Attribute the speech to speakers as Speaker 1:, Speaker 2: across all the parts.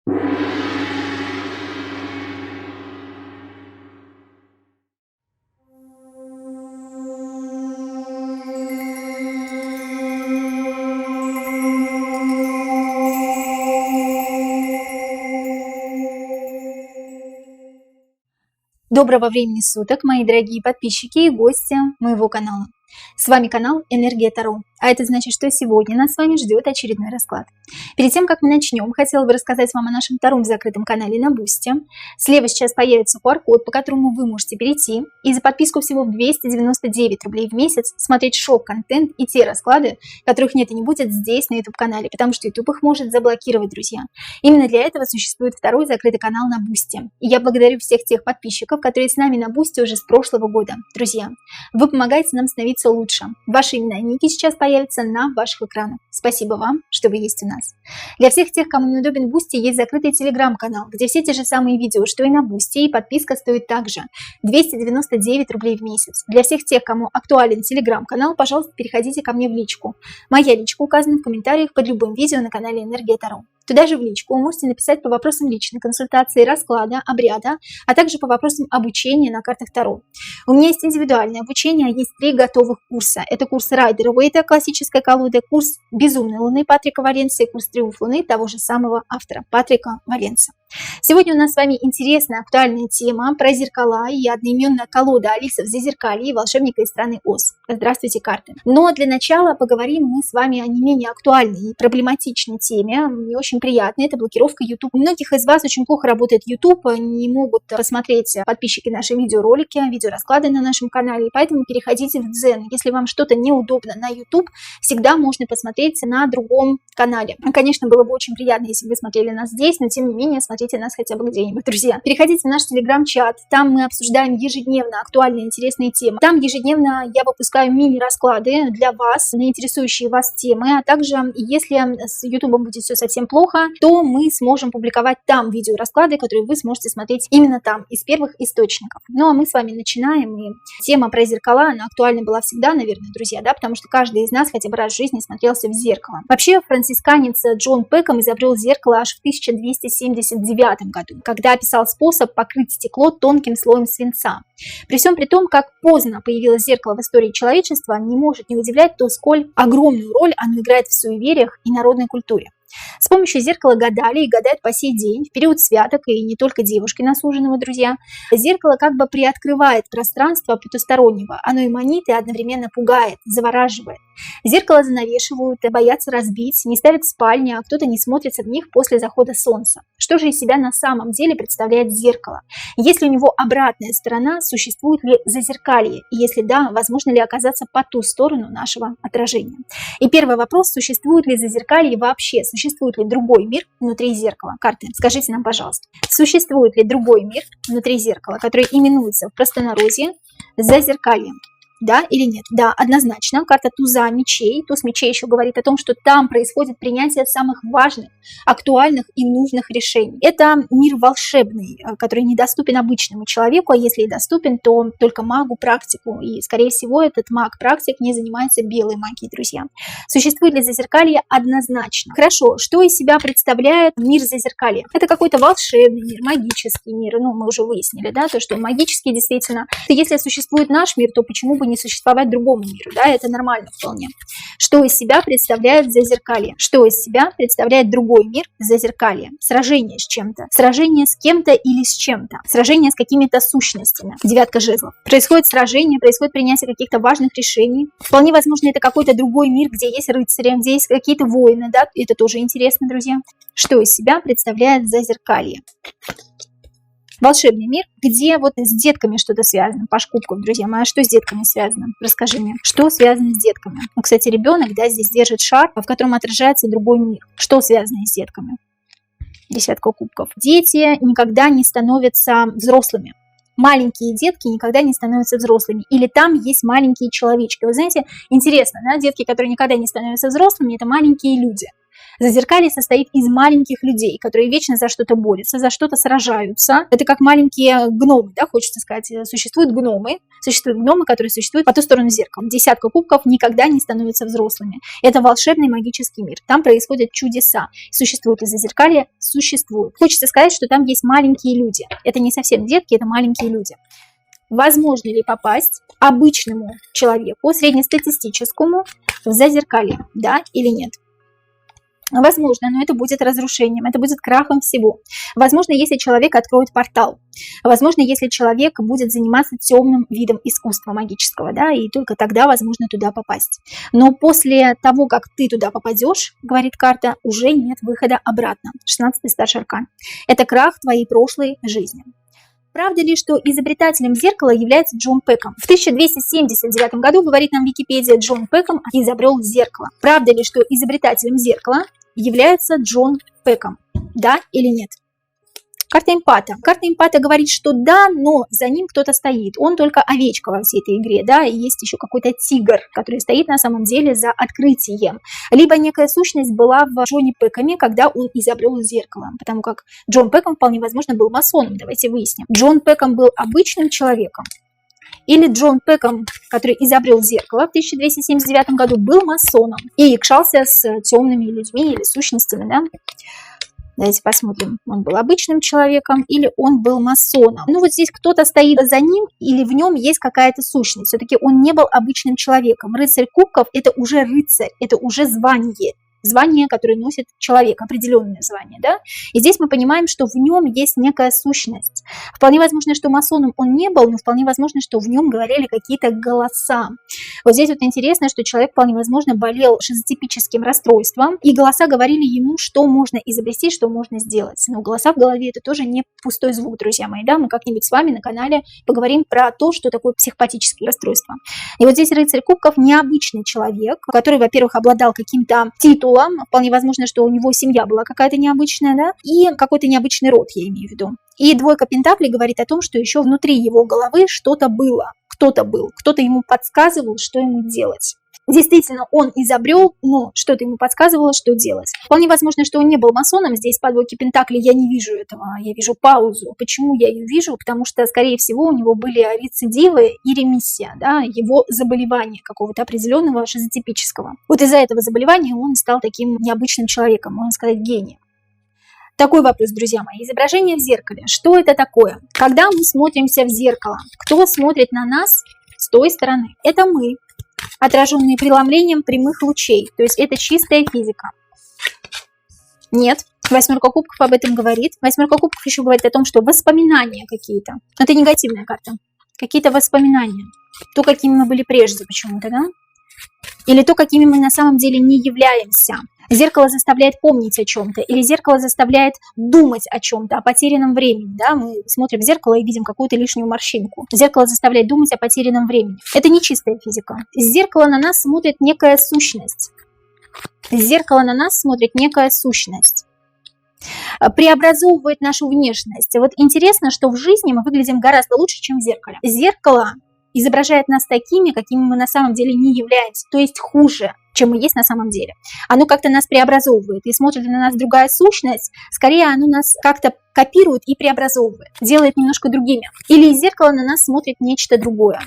Speaker 1: Доброго времени суток, мои дорогие подписчики и гости моего канала. С вами канал Энергия Таро, а это значит, что сегодня нас с вами ждет очередной расклад. Перед тем, как мы начнем, хотела бы рассказать вам о нашем втором закрытом канале на Бусти. Слева сейчас появится QR-код, по которому вы можете перейти и за подписку всего в 299 рублей в месяц смотреть шок-контент и те расклады, которых нет и не будет здесь на YouTube-канале, потому что YouTube их может заблокировать, друзья. Именно для этого существует второй закрытый канал на Бусти. И я благодарю всех тех подписчиков, которые с нами на Бусти уже с прошлого года. Друзья, вы помогаете нам становиться лучше. Ваши имена и ники сейчас появятся на ваших экранах. Спасибо вам, что вы есть у нас. Для всех тех, кому неудобен Бусти, есть закрытый телеграм-канал, где все те же самые видео, что и на Бусти, и подписка стоит также 299 рублей в месяц. Для всех тех, кому актуален телеграм-канал, пожалуйста, переходите ко мне в личку. Моя личка указана в комментариях под любым видео на канале Энергия Таро. Туда же в личку вы можете написать по вопросам личной консультации, расклада, обряда, а также по вопросам обучения на картах Таро. У меня есть индивидуальное обучение, есть 3 готовых курса. Это курс Райдера Уэйта, классическая колода, курс Безумной Луны Патрика Валенции, курс Триумф Луны того же самого автора, Патрика Валенции. Сегодня у нас с вами интересная, актуальная тема про зеркала и одноименная колода Алиса в Зазеркалье и волшебника из страны Оз. Здравствуйте, карты! Но для начала поговорим мы с вами о не менее актуальной и проблематичной теме. Мне очень приятно, это блокировка YouTube. У многих из вас очень плохо работает YouTube, не могут посмотреть подписчики наши видеоролики, видеорасклады на нашем канале, поэтому переходите в Дзен. Если вам что-то неудобно на YouTube, всегда можно посмотреть на другом канале. Конечно, было бы очень приятно, если бы вы смотрели нас здесь, но тем не менее, смотрите нас хотя бы где-нибудь, друзья. Переходите в наш телеграм-чат, там мы обсуждаем ежедневно актуальные интересные темы. Там ежедневно я выпускаю мини-расклады для вас на интересующие вас темы, а также, если с YouTube будет все совсем плохо, то мы сможем публиковать там видеорасклады, которые вы сможете смотреть именно там, из первых источников. Ну а мы с вами начинаем, и тема про зеркала, она актуальна была всегда, наверное, друзья, да, потому что каждый из нас хотя бы раз в жизни смотрелся в зеркало. Вообще, францисканец Джон Пэком изобрел зеркало аж в 1279 году, когда описал способ покрыть стекло тонким слоем свинца. При всем при том, как поздно появилось зеркало в истории человечества, не может не удивлять то, сколь огромную роль оно играет в суевериях и народной культуре. С помощью зеркала гадали и гадают по сей день, в период святок, и не только девушки на суженого, друзья. Зеркало как бы приоткрывает пространство потустороннего. Оно и манит, и одновременно пугает, завораживает. Зеркало занавешивают, боятся разбить, не ставят в спальне, а кто-то не смотрится в них после захода солнца. Что же из себя на самом деле представляет зеркало? Если у него обратная сторона, существует ли зазеркалье? И если да, возможно ли оказаться по ту сторону нашего отражения? И первый вопрос, существует ли зазеркалье вообще? Существует ли другой мир внутри зеркала? Карты, скажите нам, пожалуйста, существует ли другой мир внутри зеркала, который именуется в простонародье зазеркальем? Да или нет? Да, однозначно. Карта туза мечей. Туз мечей еще говорит о том, что там происходит принятие самых важных, актуальных и нужных решений. Это мир волшебный, который недоступен обычному человеку, а если и доступен, то только магу, практику. И, скорее всего, этот маг-практик не занимается белой магией, друзья. Существует ли зазеркалье? Однозначно. Хорошо, что из себя представляет мир зазеркалья? Это какой-то волшебный мир, магический мир. Ну, мы уже выяснили, да, то, что магический действительно. Если существует наш мир, то почему бы не существовать другому миру, да, это нормально вполне. Что из себя представляет зазеркалье? Что из себя представляет другой мир зазеркалье? Сражение с чем-то, сражение с кем-то или с чем-то, сражение с какими-то сущностями. Девятка жезлов. Происходит сражение, происходит принятие каких-то важных решений. Вполне возможно, это какой-то другой мир, где есть рыцари, где есть какие-то воины, да, это тоже интересно, друзья. Что из себя представляет зазеркалье? Волшебный мир, где вот с детками что-то связано, по шкубкам, друзья мои. А что с детками связано? Расскажи мне, что связано с детками? Ну, кстати, ребенок, да, здесь держит шар, в котором отражается другой мир. Что связано с детками? Десятка кубков. Дети никогда не становятся взрослыми. Маленькие детки никогда не становятся взрослыми. Или там есть маленькие человечки. Вы знаете, интересно, да, детки, которые никогда не становятся взрослыми, это маленькие люди. Зазеркалье состоит из маленьких людей, которые вечно за что-то борются, за что-то сражаются. Это как маленькие гномы, да, хочется сказать. Существуют гномы, которые существуют по ту сторону зеркала. Десятка кубков никогда не становятся взрослыми. Это волшебный магический мир. Там происходят чудеса. Существует и зазеркалье, существует. Хочется сказать, что там есть маленькие люди. Это не совсем детки, это маленькие люди. Возможно ли попасть обычному человеку, среднестатистическому, в зазеркалье, да или нет? Возможно, но это будет разрушением, это будет крахом всего. Возможно, если человек откроет портал. Возможно, если человек будет заниматься темным видом искусства магического, да, и только тогда возможно туда попасть. Но после того, как ты туда попадешь, говорит карта, уже нет выхода обратно. 16-й старший аркан. Это крах твоей прошлой жизни. Правда ли, что изобретателем зеркала является Джон Пэком? В 1279 году, говорит нам Википедия, Джон Пэком изобрел зеркало. Правда ли, что изобретателем зеркала является Джон Пэком? Да или нет? Карта эмпата. Карта эмпата говорит, что да, но за ним кто-то стоит. Он только овечка во всей этой игре, да, и есть еще какой-то тигр, который стоит на самом деле за открытием. Либо некая сущность была в Джоне Пэкоме, когда он изобрел зеркало, потому как Джон Пэком вполне возможно был масоном, давайте выясним. Джон Пэком был обычным человеком. Или Джон Пэком, который изобрел зеркало в 1279 году, был масоном и якшался с темными людьми или сущностями, да. Давайте посмотрим, он был обычным человеком или он был масоном. Ну вот здесь кто-то стоит за ним или в нем есть какая-то сущность. Все-таки он не был обычным человеком. Рыцарь кубков – это уже рыцарь, это уже звание. Звание, которое носит человек, определенное звание, да? И здесь мы понимаем, что в нем есть некая сущность. Вполне возможно, что масоном он не был, но вполне возможно, что в нем говорили какие-то голоса. Вот здесь вот интересно, что человек вполне возможно болел шизотипическим расстройством, и голоса говорили ему, что можно изобрести, что можно сделать. Но голоса в голове – это тоже не пустой звук, друзья мои, да? Мы как-нибудь с вами на канале поговорим про то, что такое психопатические расстройства. И вот здесь рыцарь кубков – необычный человек, который, во-первых, обладал каким-то титулом, вполне возможно, что у него семья была какая-то необычная, да, и какой-то необычный род, я имею в виду. И двойка пентаклей говорит о том, что еще внутри его головы что-то было, кто-то был, кто-то ему подсказывал, что ему делать. Действительно, он изобрел, но что-то ему подсказывало, что делать. Вполне возможно, что он не был масоном. Здесь по двойке пентаклей я не вижу этого, я вижу паузу. Почему я ее вижу? Потому что, скорее всего, у него были рецидивы и ремиссия, да, его заболевания какого-то определенного шизотипического. Вот из-за этого заболевания он стал таким необычным человеком, можно сказать, гением. Такой вопрос, друзья мои. Изображение в зеркале. Что это такое? Когда мы смотримся в зеркало, кто смотрит на нас с той стороны? Это мы, отраженные преломлением прямых лучей. То есть это чистая физика. Нет. Восьмерка кубков об этом говорит. Восьмерка кубков еще говорит о том, что воспоминания какие-то. Это негативная карта. Какие-то воспоминания. То, какими мы были прежде почему-то, да? Или то, какими мы на самом деле не являемся. Зеркало заставляет помнить о чем-то, или зеркало заставляет думать о чем-то, о потерянном времени. Да? Мы смотрим в зеркало и видим какую-то лишнюю морщинку. Зеркало заставляет думать о потерянном времени. Это не чистая физика. Из зеркала на нас смотрит некая сущность. Из зеркала на нас смотрит некая сущность. Преобразовывает нашу внешность. Вот интересно, что в жизни мы выглядим гораздо лучше, чем в зеркале. Зеркало изображает нас такими, какими мы на самом деле не являемся, то есть хуже, чем мы есть на самом деле. Оно как-то нас преобразовывает, и смотрит на нас другая сущность, скорее оно нас как-то копирует и преобразовывает, делает немножко другими. Или из зеркала на нас смотрит нечто другое.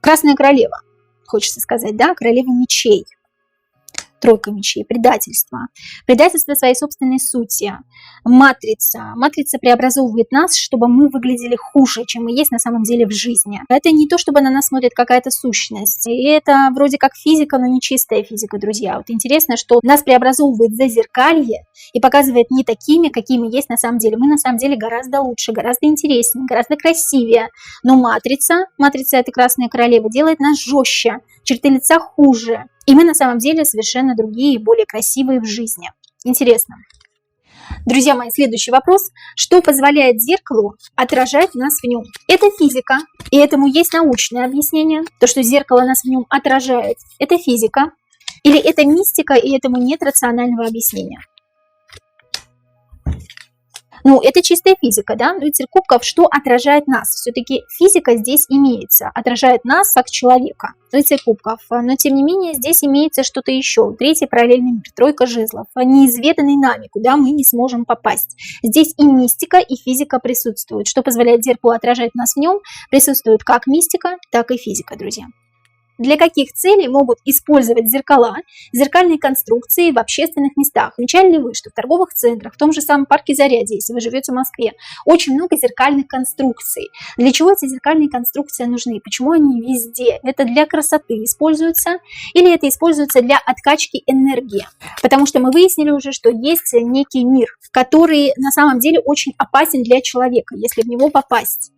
Speaker 1: Красная королева, хочется сказать, да, королева мечей. Тройка мечей, предательство. Предательство своей собственной сути. Матрица. Матрица преобразовывает нас, чтобы мы выглядели хуже, чем мы есть на самом деле в жизни. Это не то, чтобы на нас смотрит какая-то сущность. И это вроде как физика, но не чистая физика, друзья. Вот интересно, что нас преобразовывает зазеркалье и показывает не такими, какими есть на самом деле. Мы на самом деле гораздо лучше, гораздо интереснее, гораздо красивее. Но матрица этой красной королевы делает нас жестче, черты лица хуже. И мы на самом деле совершенно другие, более красивые в жизни. Интересно. Друзья мои, следующий вопрос. Что позволяет зеркалу отражать нас в нем? Это физика, и этому есть научное объяснение. То, что зеркало нас в нем отражает, это физика. Или это мистика, и этому нет рационального объяснения. Ну, это чистая физика, да? Рыцарь кубков, что отражает нас? Все-таки физика здесь имеется, отражает нас как человека. Рыцарь кубков, но тем не менее здесь имеется что-то еще. Третий параллельный мир, тройка жезлов, неизведанный нами, куда мы не сможем попасть. Здесь и мистика, и физика присутствуют, что позволяет зеркалу отражать нас в нем. Присутствует как мистика, так и физика, друзья. Для каких целей могут использовать зеркала, зеркальные конструкции в общественных местах? Замечали ли вы, что в торговых центрах, в том же самом парке Зарядье, если вы живете в Москве, очень много зеркальных конструкций? Для чего эти зеркальные конструкции нужны? Почему они везде? Это для красоты используются или это используется для откачки энергии? Потому что мы выяснили уже, что есть некий мир, который на самом деле очень опасен для человека, если в него попасть.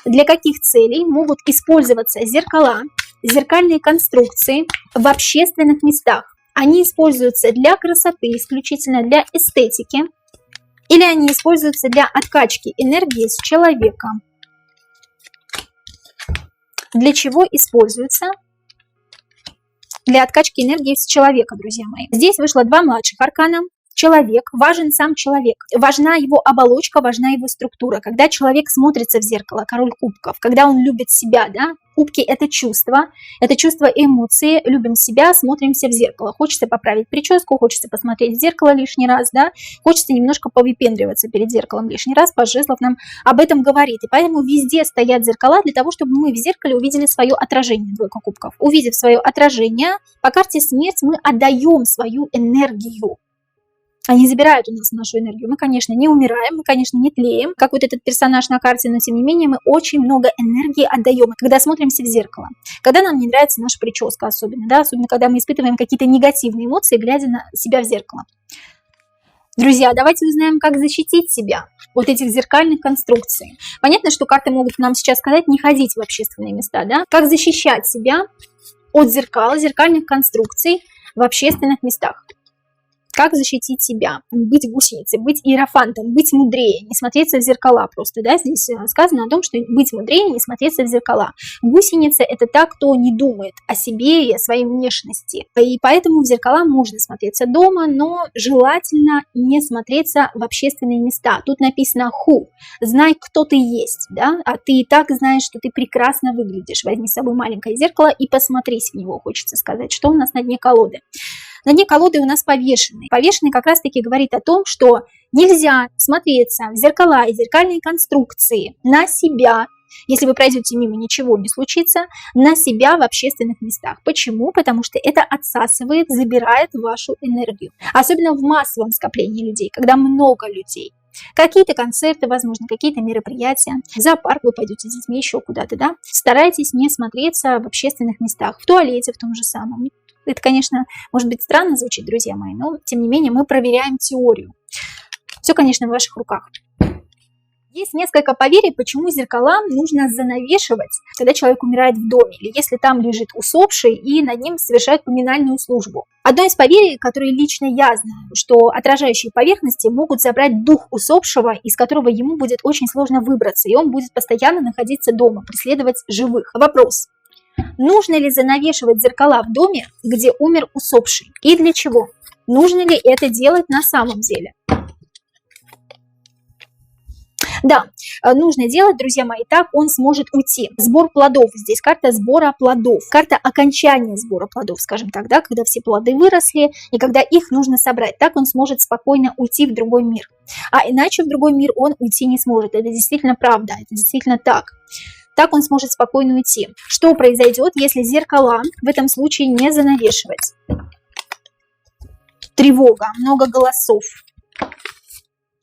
Speaker 1: Для каких целей могут использоваться зеркала, зеркальные конструкции в общественных местах? Они используются для красоты, исключительно для эстетики, или они используются для откачки энергии с человека? Для чего используются? Для откачки энергии с человека, друзья мои. Здесь вышло два младших аркана. Человек, важен сам человек, важна его оболочка, важна его структура. Когда человек смотрится в зеркало, король кубков, когда он любит себя, да, кубки это чувство эмоции, любим себя, смотримся в зеркало. Хочется поправить прическу, хочется посмотреть в зеркало лишний раз, да, хочется немножко повыпендриваться перед зеркалом лишний раз, по жезлов нам об этом говорит. И поэтому везде стоят зеркала для того, чтобы мы в зеркале увидели свое отражение, двойка кубков. Увидев свое отражение, по карте смерть мы отдаем свою энергию. Они забирают у нас нашу энергию. Мы, конечно, не умираем, мы, конечно, не тлеем, как вот этот персонаж на карте, но, тем не менее, мы очень много энергии отдаем, когда смотримся в зеркало. Когда нам не нравится наша прическа особенно, да, особенно когда мы испытываем какие-то негативные эмоции, глядя на себя в зеркало. Друзья, давайте узнаем, как защитить себя от этих зеркальных конструкций. Понятно, что карты могут нам сейчас сказать не ходить в общественные места, да? Как защищать себя от зеркал, зеркальных конструкций в общественных местах. Как защитить себя, быть гусеницей, быть иерофантом, быть мудрее, не смотреться в зеркала просто, да, здесь сказано о том, что быть мудрее, не смотреться в зеркала. Гусеница – это та, кто не думает о себе и о своей внешности, и поэтому в зеркала можно смотреться дома, но желательно не смотреться в общественные места. Тут написано «ху», знай, кто ты есть, да, а ты и так знаешь, что ты прекрасно выглядишь. Возьми с собой маленькое зеркало и посмотрись в него, хочется сказать, что у нас на дне колоды. На дне колоды у нас повешенный. Повешенный как раз-таки говорит о том, что нельзя смотреться в зеркала и зеркальные конструкции на себя. Если вы пройдете мимо, ничего не случится, на себя в общественных местах. Почему? Потому что это отсасывает, забирает вашу энергию. Особенно в массовом скоплении людей, когда много людей. Какие-то концерты, возможно, какие-то мероприятия. В зоопарк вы пойдете с детьми, еще куда-то, да? Старайтесь не смотреться в общественных местах, в туалете в том же самом. Это, конечно, может быть странно звучит, друзья мои, но, тем не менее, мы проверяем теорию. Все, конечно, в ваших руках. Есть несколько поверий, почему зеркала нужно занавешивать, когда человек умирает в доме, или если там лежит усопший и над ним совершают поминальную службу. Одно из поверий, которые лично я знаю, что отражающие поверхности могут забрать дух усопшего, из которого ему будет очень сложно выбраться, и он будет постоянно находиться дома, преследовать живых. Вопрос. Нужно ли занавешивать зеркала в доме, где умер усопший? И для чего? Нужно ли это делать на самом деле? Да, нужно делать, друзья мои, так он сможет уйти. Сбор плодов. Здесь карта сбора плодов. Карта окончания сбора плодов, скажем так, да, когда все плоды выросли и когда их нужно собрать. Так он сможет спокойно уйти в другой мир. А иначе в другой мир он уйти не сможет. Это действительно правда, это действительно так. Так он сможет спокойно уйти. Что произойдет, если зеркала в этом случае не занавешивать? Тревога, много голосов.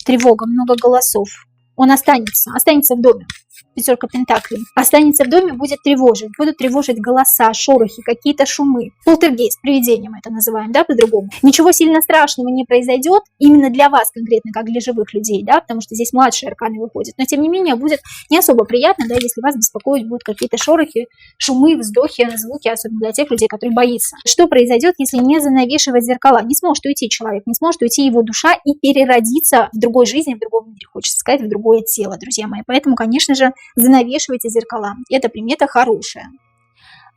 Speaker 1: Тревога, много голосов. Он останется в доме. Пятерка пентаклей. Останется в доме, будет тревожить. Будут тревожить голоса, шорохи, какие-то шумы. Полтергейст, привидение мы это называем, да, по-другому. Ничего сильно страшного не произойдет, именно для вас конкретно, как для живых людей, да, потому что здесь младшие арканы выходят. Но, тем не менее, будет не особо приятно, да, если вас беспокоить будут какие-то шорохи, шумы, вздохи, звуки, особенно для тех людей, которые боятся. Что произойдет, если не занавешивать зеркала? Не сможет уйти человек, не сможет уйти его душа и переродиться в другой жизни, в другом мире, хочется сказать, в другое тело, друзья мои. Поэтому, конечно же, занавешивайте зеркала. Это примета хорошая.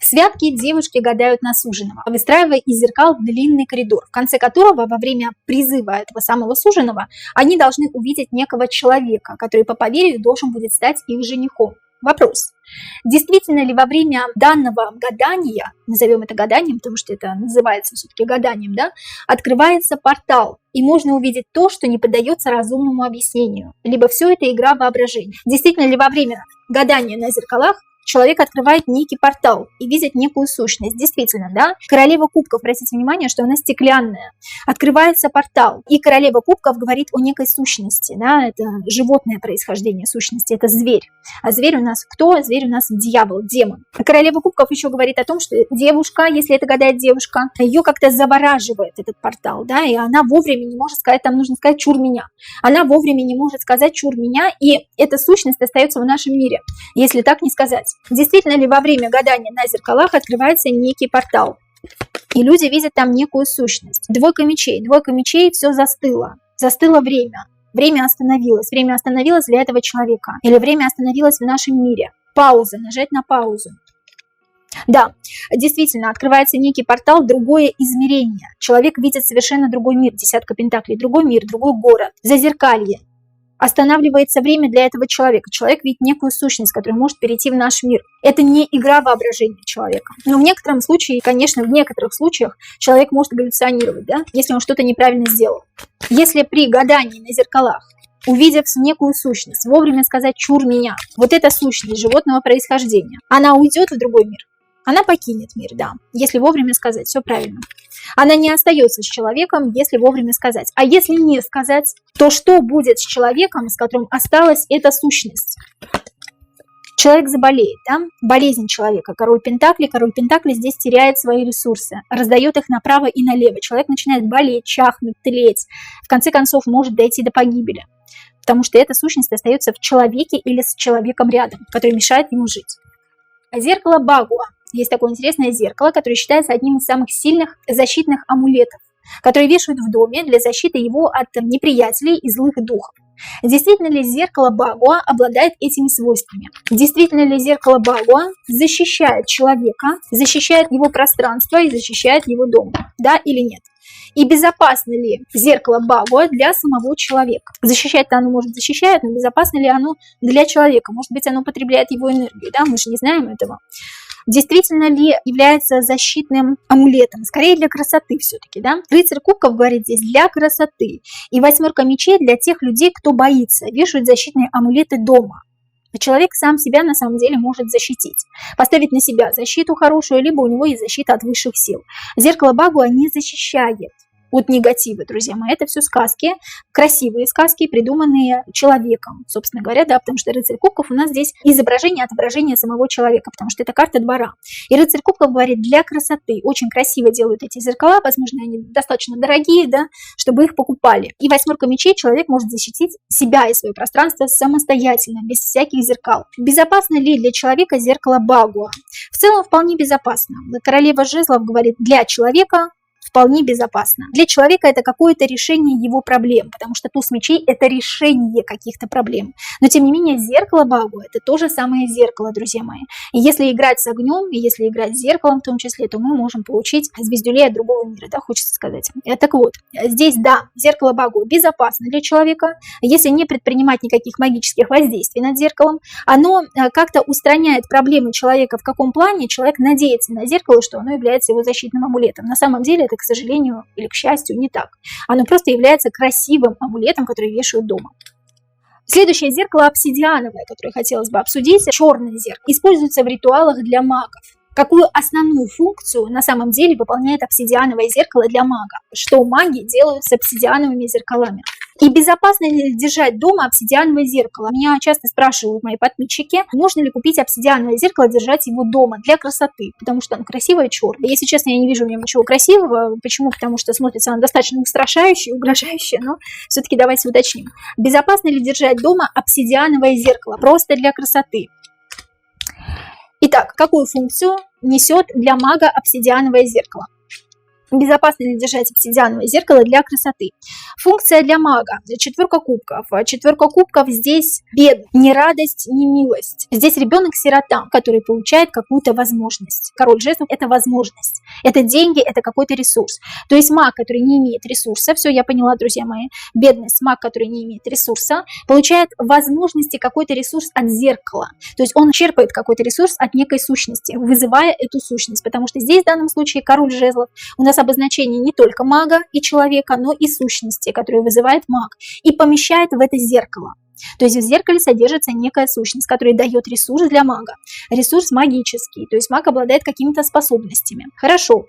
Speaker 1: Святки девушки гадают на суженого, выстраивая из зеркал длинный коридор, в конце которого во время призыва этого самого суженого они должны увидеть некого человека, который по поверью должен будет стать их женихом. Вопрос. Действительно ли во время данного гадания, назовем это гаданием, потому что это называется все-таки гаданием, да, открывается портал, и можно увидеть то, что не поддается разумному объяснению, либо все это игра воображения? Действительно ли во время гадания на зеркалах человек открывает некий портал и видит некую сущность? Действительно, да? Королева кубков, обратите внимание, что она стеклянная. Открывается портал, и королева кубков говорит о некой сущности, да? Это животное происхождение сущности, это зверь. А зверь у нас кто? Зверь у нас дьявол, демон. А королева кубков еще говорит о том, что девушка, если это гадает девушка, ее как-то завораживает этот портал, да, и она вовремя не может сказать, там нужно сказать «чур меня». Она вовремя не может сказать «чур меня», и эта сущность остается в нашем мире, если так не сказать. Действительно ли во время гадания на зеркалах открывается некий портал, и люди видят там некую сущность? Двойка мечей, все застыло, застыло время. Время остановилось для этого человека, или время остановилось в нашем мире. Пауза, нажать на паузу. Да, действительно, открывается некий портал, другое измерение. Человек видит совершенно другой мир, десятка пентаклей, другой мир, другой город, зазеркалье. Останавливается время для этого человека. Человек видит некую сущность, которая может перейти в наш мир. Это не игра воображения человека. Но в некотором случае, конечно, в некоторых случаях человек может галлюционировать, да, если он что-то неправильно сделал. Если при гадании на зеркалах, увидев некую сущность, вовремя сказать «чур меня», вот эта сущность животного происхождения, она уйдет в другой мир. Она покинет мир, да, если вовремя сказать, все правильно. Она не остается с человеком, если вовремя сказать. А если не сказать, то что будет с человеком, с которым осталась эта сущность? Человек заболеет, да? Болезнь человека, король Пентаклей здесь теряет свои ресурсы, раздает их направо и налево. Человек начинает болеть, чахнуть, тлеть, в конце концов может дойти до погибели, потому что эта сущность остается в человеке или с человеком рядом, который мешает ему жить. Зеркало Багуа. Есть такое интересное зеркало, которое считается одним из самых сильных защитных амулетов, которые вешают в доме для защиты его от неприятелей и злых духов. Действительно ли зеркало Багуа обладает этими свойствами? Действительно ли зеркало Багуа защищает человека, защищает его пространство и защищает его дом? Да или нет? И безопасно ли зеркало Багуа для самого человека? Защищать-то оно, может, защищает, но безопасно ли оно для человека? Может быть, оно потребляет его энергию, да? Мы же не знаем этого. Действительно ли является защитным амулетом? Скорее для красоты все-таки, да? Рыцарь кубков говорит здесь для красоты. И восьмерка мечей для тех людей, кто боится, вешают защитные амулеты дома. Человек сам себя на самом деле может защитить, поставить на себя защиту хорошую, либо у него есть защита от высших сил. Зеркало Багуа не защищает от негатива, друзья мои. Это все сказки, красивые сказки, придуманные человеком, собственно говоря, да, потому что рыцарь кубков у нас здесь изображение, отображение самого человека, потому что это карта двора. И рыцарь кубков говорит для красоты. Очень красиво делают эти зеркала, возможно, они достаточно дорогие, да, чтобы их покупали. И восьмерка мечей человек может защитить себя и свое пространство самостоятельно, без всяких зеркал. Безопасно ли для человека зеркало Багуа? В целом вполне безопасно. Королева жезлов говорит для человека вполне безопасно. Для человека это какое-то решение его проблем, потому что туз мечей – это решение каких-то проблем. Но, тем не менее, зеркало Багуа – это то же самое зеркало, друзья мои. И если играть с огнем, и если играть с зеркалом в том числе, то мы можем получить звездюлей от другого мира, да, хочется сказать. Так вот, здесь, да, зеркало Багуа безопасно для человека. Если не предпринимать никаких магических воздействий над зеркалом, оно как-то устраняет проблемы человека. В каком плане? Человек надеется на зеркало, что оно является его защитным амулетом. На самом деле, это, к сожалению или к счастью, не так. Оно просто является красивым амулетом, который вешают дома. Следующее зеркало обсидиановое, которое хотелось бы обсудить, черное зеркало, используется в ритуалах для магов. Какую основную функцию на самом деле выполняет обсидиановое зеркало для мага? Что маги делают с обсидиановыми зеркалами? И безопасно ли держать дома обсидиановое зеркало? Меня часто спрашивают мои подписчики, можно ли купить обсидиановое зеркало, держать его дома для красоты, потому что оно красивое черное. Если честно, я не вижу в нем ничего красивого. Почему? Потому что смотрится оно достаточно устрашающе, угрожающе, но все-таки давайте уточним. Безопасно ли держать дома обсидиановое зеркало просто для красоты? Итак, какую функцию несет для мага обсидиановое зеркало? Безопасно ли держать обсидиановое зеркало для красоты? Функция для мага. Четверка кубков. Четверка кубков здесь бедность, ни радость, ни милость. Здесь ребенок-сирота, который получает какую-то возможность. Король жезлов – это возможность. Это деньги, это какой-то ресурс. То есть маг, который не имеет ресурса, все, я поняла, друзья мои, бедность, маг, который не имеет ресурса, получает возможности, какой-то ресурс от зеркала. То есть он черпает какой-то ресурс от некой сущности, вызывая эту сущность. Потому что здесь в данном случае король жезлов у нас обозначение не только мага и человека, но и сущности, которую вызывает маг, и помещает в это зеркало. То есть в зеркале содержится некая сущность, которая дает ресурс для мага. Ресурс магический, то есть маг обладает какими-то способностями. Хорошо.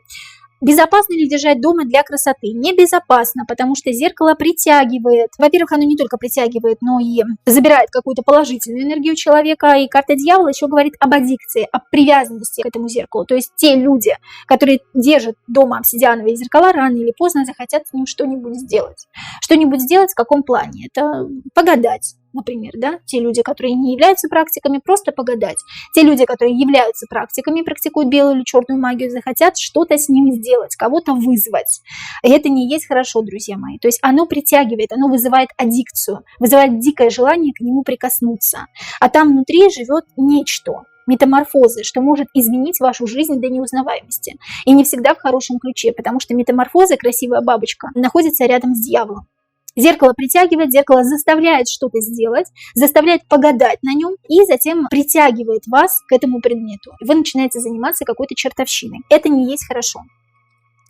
Speaker 1: Безопасно ли держать дома для красоты? Небезопасно, потому что зеркало притягивает. Во-первых, оно не только притягивает, но и забирает какую-то положительную энергию человека. И карта дьявола еще говорит об аддикции, о привязанности к этому зеркалу. То есть те люди, которые держат дома обсидиановые зеркала, рано или поздно захотят с ним что-нибудь сделать. Что-нибудь сделать в каком плане? Это погадать. Например, да, те люди, которые не являются практиками, просто погадать. Те люди, которые являются практиками, практикуют белую или черную магию, захотят что-то с ним сделать, кого-то вызвать. И это не есть хорошо, друзья мои. То есть оно притягивает, оно вызывает аддикцию, вызывает дикое желание к нему прикоснуться. А там внутри живет нечто. Метаморфозы, что может изменить вашу жизнь до неузнаваемости. И не всегда в хорошем ключе, потому что метаморфозы, красивая бабочка, находится рядом с дьяволом. Зеркало притягивает, зеркало заставляет что-то сделать, заставляет погадать на нем и затем притягивает вас к этому предмету. И вы начинаете заниматься какой-то чертовщиной. Это не есть хорошо.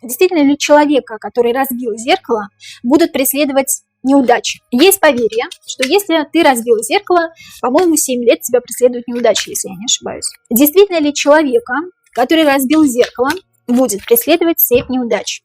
Speaker 1: Действительно ли человека, который разбил зеркало, будут преследовать неудачи? Есть поверье, что если ты разбил зеркало, по-моему, 7 лет тебя преследуют неудачи, если я не ошибаюсь. Действительно ли человека, который разбил зеркало, будет преследовать цепь неудач?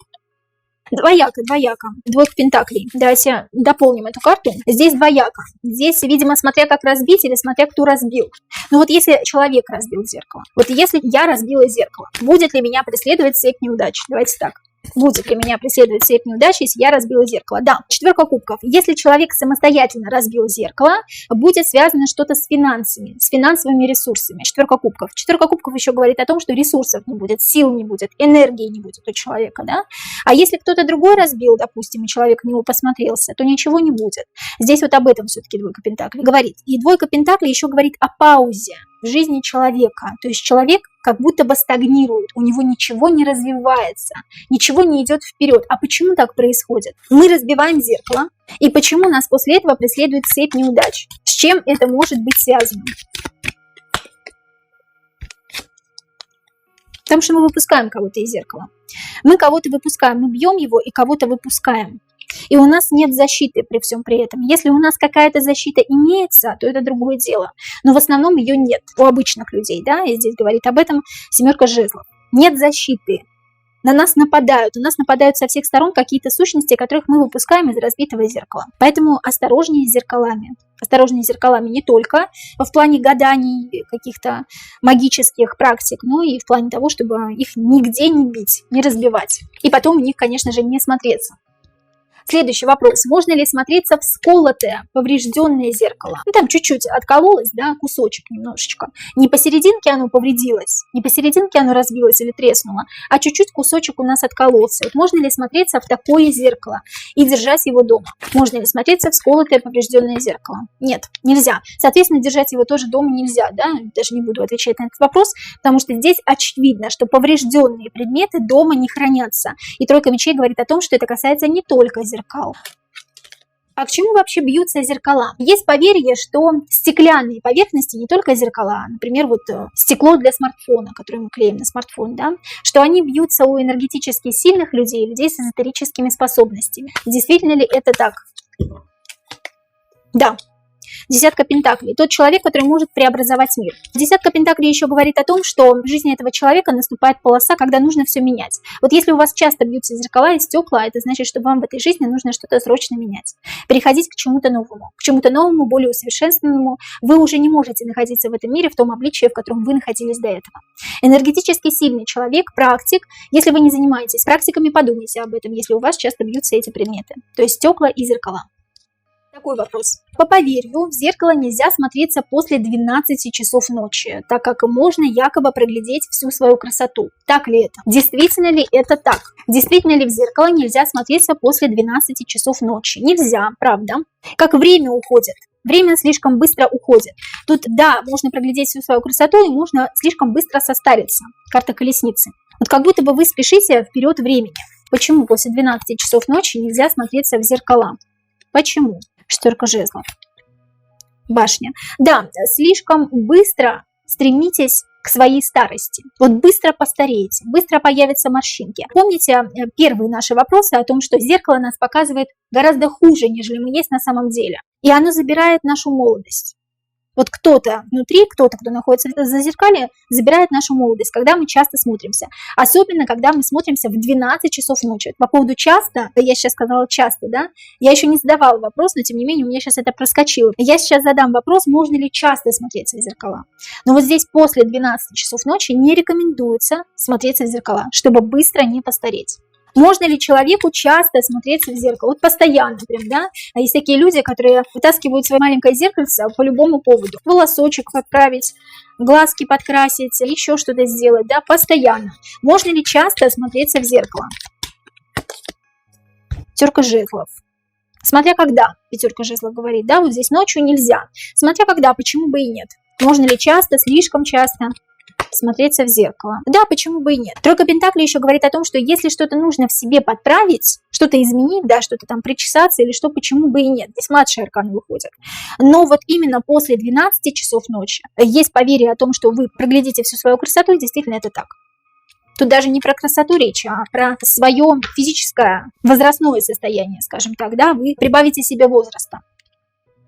Speaker 1: Двояко, двояко. Двойка пентаклей. Давайте дополним эту карту. Здесь двояко. Здесь, видимо, смотря как разбить или смотря кто разбил. Но вот если человек разбил зеркало, вот если я разбила зеркало, будет ли меня преследовать цепь неудач? Давайте так. Будет ли меня преследовать цепь неудач, если я разбила зеркало? Да. Четверка кубков. Если человек самостоятельно разбил зеркало, будет связано что-то с финансами, с финансовыми ресурсами. Четверка кубков. Четверка кубков еще говорит о том, что ресурсов не будет, сил не будет, энергии не будет у человека, да? А если кто-то другой разбил, допустим, и человек в него посмотрелся, то ничего не будет. Здесь вот об этом все-таки двойка пентаклей говорит. И двойка пентаклей еще говорит о паузе в жизни человека. То есть человек как будто бы стагнирует, у него ничего не развивается, ничего не идет вперед. А почему так происходит? Мы разбиваем зеркало, и почему нас после этого преследует цепь неудач? С чем это может быть связано? Потому что мы выпускаем кого-то из зеркала. Мы кого-то выпускаем, мы бьем его и кого-то выпускаем. И у нас нет защиты при всем при этом. Если у нас какая-то защита имеется, то это другое дело. Но в основном ее нет у обычных людей, да, и здесь говорит об этом семерка жезлов. Нет защиты. На нас нападают. У нас нападают со всех сторон какие-то сущности, которых мы выпускаем из разбитого зеркала. Поэтому осторожнее с зеркалами. Осторожнее с зеркалами не только в плане гаданий, каких-то магических практик, но и в плане того, чтобы их нигде не бить, не разбивать. И потом в них, конечно же, не смотреться. Следующий вопрос. Можно ли смотреться в сколотое, поврежденное зеркало? Ну, там чуть-чуть откололось, да, кусочек немножечко. Не посерединке оно повредилось, не посерединке оно разбилось или треснуло, а чуть-чуть кусочек у нас откололся. Вот можно ли смотреться в такое зеркало и держать его дома? Можно ли смотреться в сколотое, поврежденное зеркало? Нет, нельзя. Соответственно, держать его тоже дома нельзя, да? Даже не буду отвечать на этот вопрос, потому что здесь очевидно, что поврежденные предметы дома не хранятся. И тройка мечей говорит о том, что это касается не только зеркал. А к чему вообще бьются зеркала? Есть поверье, что стеклянные поверхности, не только зеркала, например, вот стекло для смартфона, которое мы клеим на смартфон, да, что они бьются у энергетически сильных людей, людей с эзотерическими способностями. Действительно ли это так? Да. Десятка пентаклей. Тот человек, который может преобразовать мир. Десятка пентаклей еще говорит о том, что в жизни этого человека наступает полоса, когда нужно все менять. Вот если у вас часто бьются зеркала и стекла, это значит, что вам в этой жизни нужно что-то срочно менять. Переходить к чему-то новому, более усовершенствованному. Вы уже не можете находиться в этом мире в том обличии, в котором вы находились до этого. Энергетически сильный человек, практик. Если вы не занимаетесь практиками, подумайте об этом, если у вас часто бьются эти предметы. То есть стекла и зеркала. Такой вопрос. По поверью, в зеркало нельзя смотреться после 12 часов ночи, так как можно якобы проглядеть всю свою красоту. Так ли это? Действительно ли это так? Действительно ли в зеркало нельзя смотреться после 12 часов ночи? Нельзя, правда. Как время уходит. Время слишком быстро уходит. Тут, да, можно проглядеть всю свою красоту, и можно слишком быстро состариться. Карта колесницы. Вот как будто бы вы спешите вперед времени. Почему после 12 часов ночи нельзя смотреться в зеркала? Почему? Шестерка жезлов. Башня. Да, слишком быстро стремитесь к своей старости. Вот быстро постареете, быстро появятся морщинки. Помните первые наши вопросы о том, что зеркало нас показывает гораздо хуже, нежели мы есть на самом деле. И оно забирает нашу молодость. Вот кто-то внутри, кто-то, кто находится за зеркале, забирает нашу молодость, когда мы часто смотримся. Особенно, когда мы смотримся в 12 часов ночи. По поводу часто, я сейчас сказала часто, да, я еще не задавала вопрос, но тем не менее у меня сейчас это проскочило. Я сейчас задам вопрос, можно ли часто смотреться в зеркала. Но вот здесь после 12 часов ночи не рекомендуется смотреться в зеркала, чтобы быстро не постареть. Можно ли человеку часто смотреться в зеркало? Вот постоянно прям, да? А есть такие люди, которые вытаскивают свое маленькое зеркальце по любому поводу. Волосочек подправить, глазки подкрасить, еще что-то сделать, да? Постоянно. Можно ли часто смотреться в зеркало? Пятерка жезлов. Смотря когда, пятерка жезлов говорит, да? Вот здесь ночью нельзя. Смотря когда, почему бы и нет? Можно ли часто, слишком часто смотреться в зеркало? Да, почему бы и нет. Тройка пентаклей еще говорит о том, что если что-то нужно в себе подправить, что-то изменить, да, что-то там причесаться или что, почему бы и нет. Здесь младшие арканы выходят. Но вот именно после 12 часов ночи есть поверье о том, что вы проглядите всю свою красоту, и действительно это так. Тут даже не про красоту речь, а про свое физическое возрастное состояние, скажем так, да, вы прибавите себе возраста.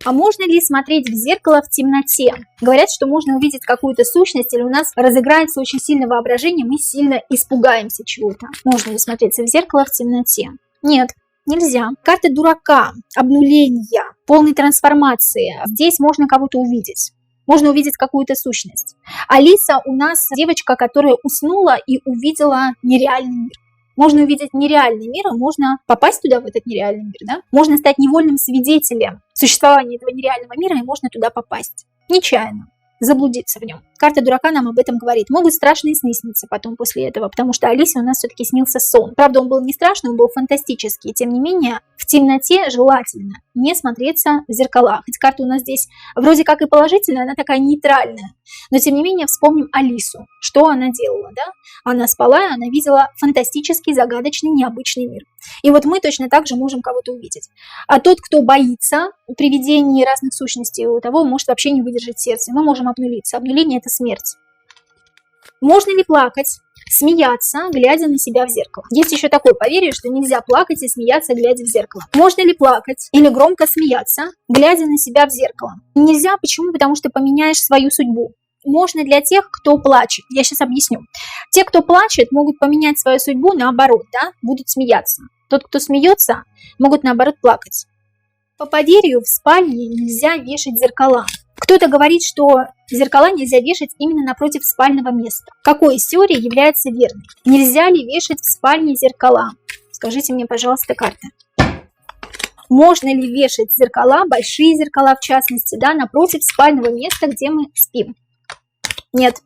Speaker 1: А можно ли смотреть в зеркало в темноте? Говорят, что можно увидеть какую-то сущность, или у нас разыграется очень сильное воображение, мы сильно испугаемся чего-то. Можно ли смотреться в зеркало в темноте? Нет, нельзя. Карта дурака, обнуления, полной трансформации. Здесь можно кого-то увидеть. Можно увидеть какую-то сущность. Алиса у нас девочка, которая уснула и увидела нереальный мир. Можно увидеть нереальный мир, и можно попасть туда, в этот нереальный мир, да? Можно стать невольным свидетелем существования этого нереального мира, и можно туда попасть. Нечаянно. Заблудиться в нем. Карта дурака нам об этом говорит. Могут страшные сны сниться потом после этого, потому что Алисе у нас все-таки снился сон. Правда, он был не страшный, он был фантастический. Тем не менее, в темноте желательно не смотреться в зеркала. Хоть карта у нас здесь вроде как и положительная, она такая нейтральная. Но тем не менее, вспомним Алису. Что она делала, да? Она спала, и она видела фантастический, загадочный, необычный мир. И вот мы точно так же можем кого-то увидеть. А тот, кто боится привидений разных сущностей, у того может вообще не выдержать сердце. Мы можем обнулиться. Обнуление – это смерть. Можно ли плакать, смеяться, глядя на себя в зеркало? Есть еще такое поверье, что нельзя плакать и смеяться, глядя в зеркало. Можно ли плакать или громко смеяться, глядя на себя в зеркало? Нельзя. Почему? Потому что поменяешь свою судьбу. Можно для тех, кто плачет. Я сейчас объясню. Те, кто плачет, могут поменять свою судьбу наоборот, да, будут смеяться. Тот, кто смеется, могут наоборот плакать. По поверью, в спальне нельзя вешать зеркала. Кто-то говорит, что зеркала нельзя вешать именно напротив спального места. Какой из теорий является верной? Нельзя ли вешать в спальне зеркала? Скажите мне, пожалуйста, карты. Можно ли вешать зеркала, большие зеркала в частности, да, напротив спального места, где мы спим? Нет.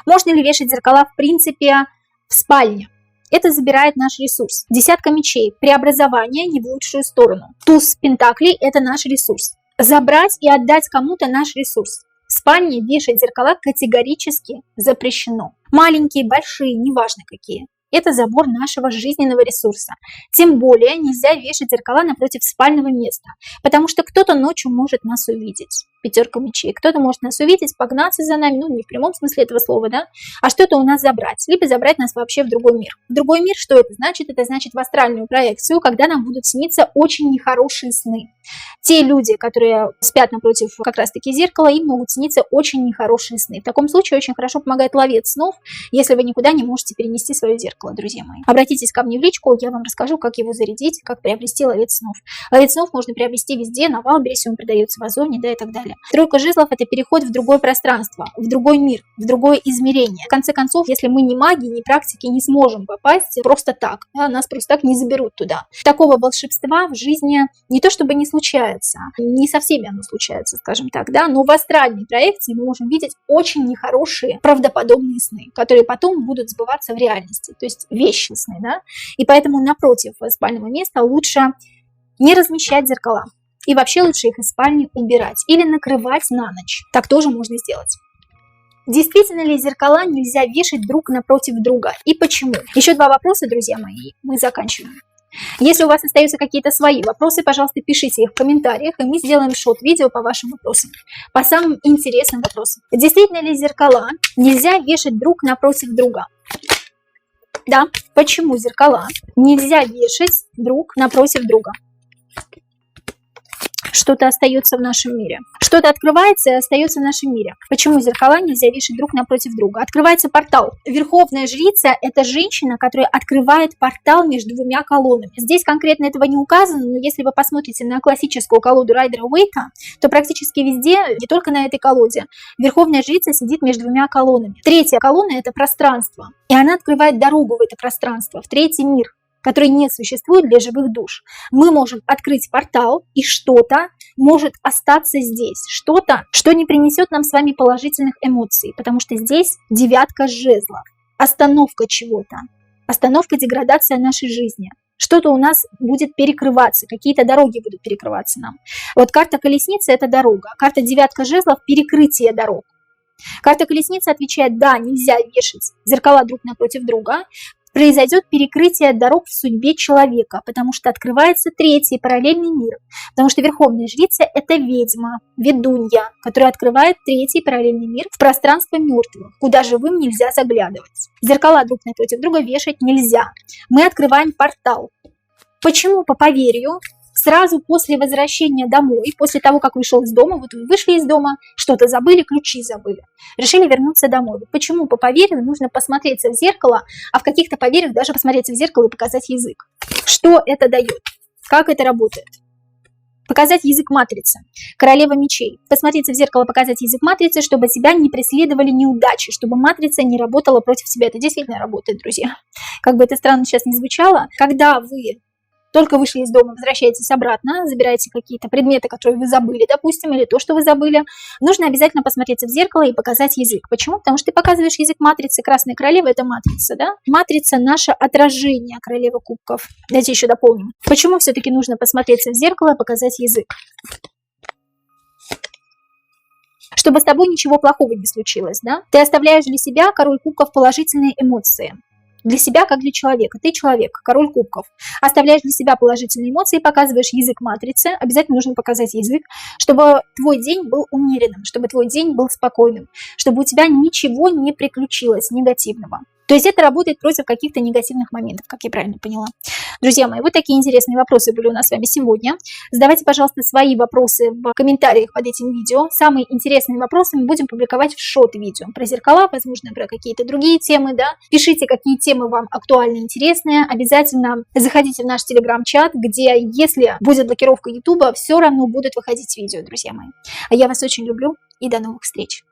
Speaker 1: Можно ли вешать зеркала в принципе в спальне? Это забирает наш ресурс. Десятка мечей. Преобразование не в лучшую сторону. Туз пентаклей – это наш ресурс. Забрать и отдать кому-то наш ресурс. В спальне вешать зеркала категорически запрещено. Маленькие, большие, неважно какие. Это забор нашего жизненного ресурса. Тем более нельзя вешать зеркала напротив спального места, потому что кто-то ночью может нас увидеть. Пятерка мечей. Кто-то может нас увидеть, погнаться за нами, ну не в прямом смысле этого слова, да, а что-то у нас забрать, либо забрать нас вообще в другой мир. В другой мир что это значит? Это значит в астральную проекцию, когда нам будут сниться очень нехорошие сны. Те люди, которые спят напротив как раз-таки зеркала, им могут сниться очень нехорошие сны. В таком случае очень хорошо помогает ловец снов, если вы никуда не можете перенести свое зеркало, друзья мои. Обратитесь ко мне в личку, я вам расскажу, как его зарядить, как приобрести ловец снов. Ловец снов можно приобрести везде, на Валбересе, он продается в Озоне, да, и так далее. деле. Тройка жезлов – это переход в другое пространство, в другой мир, в другое измерение. В конце концов, если мы не маги, не практики, не сможем попасть просто так, да, нас просто так не заберут туда. Такого волшебства в жизни не то чтобы не случается, не со всеми оно случается, скажем так, да, но в астральной проекции мы можем видеть очень нехорошие, правдоподобные сны, которые потом будут сбываться в реальности, то есть вещи сны, да, и поэтому напротив спального места лучше не размещать зеркала. И вообще лучше их из спальни убирать или накрывать на ночь. Так тоже можно сделать. Действительно ли зеркала нельзя вешать друг напротив друга? И почему? Еще 2 вопроса, друзья мои, мы заканчиваем. Если у вас остаются какие-то свои вопросы, пожалуйста, пишите их в комментариях, и мы сделаем шорт-видео по вашим вопросам, по самым интересным вопросам. Действительно ли зеркала нельзя вешать друг напротив друга? Да, почему зеркала нельзя вешать друг напротив друга? Что-то остается в нашем мире. Что-то открывается и остается в нашем мире. Почему зеркала нельзя вешать друг напротив друга? Открывается портал. Верховная жрица – это женщина, которая открывает портал между 2 колоннами. Здесь конкретно этого не указано, но если вы посмотрите на классическую колоду Райдера Уэйта, то практически везде, не только на этой колоде, верховная жрица сидит между 2 колоннами. 3-я колонна – это пространство. И она открывает дорогу в это пространство, в 3-й мир, который не существует для живых душ. Мы можем открыть портал, и что-то может остаться здесь. Что-то, что не принесет нам с вами положительных эмоций, потому что здесь 9 жезлов. Остановка чего-то. Остановка, деградация нашей жизни. Что-то у нас будет перекрываться, какие-то дороги будут перекрываться нам. Вот карта колесницы – это дорога. Карта 9 жезлов – перекрытие дорог. Карта колесницы отвечает: да, нельзя вешать зеркала друг напротив друга. Произойдет перекрытие дорог в судьбе человека, потому что открывается 3-й параллельный мир, потому что верховная жрица – это ведьма, ведунья, которая открывает 3-й параллельный мир в пространство мертвых, куда живым нельзя заглядывать. Зеркала друг напротив друга вешать нельзя. Мы открываем портал. Почему? По поверью, сразу после возвращения домой, после того, как вышел из дома, вот вы вышли из дома, что-то забыли, ключи забыли, решили вернуться домой. Почему по поверью нужно посмотреться в зеркало, а в каких-то поверьях даже посмотреться в зеркало и показать язык? Что это дает? Как это работает? Показать язык матрицы. Королева мечей. Посмотреться в зеркало, показать язык матрицы, чтобы тебя не преследовали неудачи, чтобы матрица не работала против себя. Это действительно работает, друзья. Как бы это странно сейчас не звучало, когда вы только вышли из дома, возвращаетесь обратно, забираете какие-то предметы, которые вы забыли, допустим, или то, что вы забыли, нужно обязательно посмотреться в зеркало и показать язык. Почему? Потому что ты показываешь язык матрицы. Красная королева – это матрица, да? Матрица – наше отражение, королева кубков. Давайте еще дополним. Почему все-таки нужно посмотреться в зеркало и показать язык? Чтобы с тобой ничего плохого не случилось, да? Ты оставляешь для себя, король кубков, положительные эмоции. Для себя, как для человека. Ты человек, король кубков. Оставляешь для себя положительные эмоции, показываешь язык матрицы. Обязательно нужно показать язык, чтобы твой день был умеренным, чтобы твой день был спокойным, чтобы у тебя ничего не приключилось негативного. То есть это работает против каких-то негативных моментов, как я правильно поняла. Друзья мои, вот такие интересные вопросы были у нас с вами сегодня. Задавайте, пожалуйста, свои вопросы в комментариях под этим видео. Самые интересные вопросы мы будем публиковать в шорт-видео. Про зеркала, возможно, про какие-то другие темы, да. Пишите, какие темы вам актуальны и интересные. Обязательно заходите в наш телеграм-чат, где, если будет блокировка YouTube, все равно будут выходить видео, друзья мои. А я вас очень люблю и до новых встреч.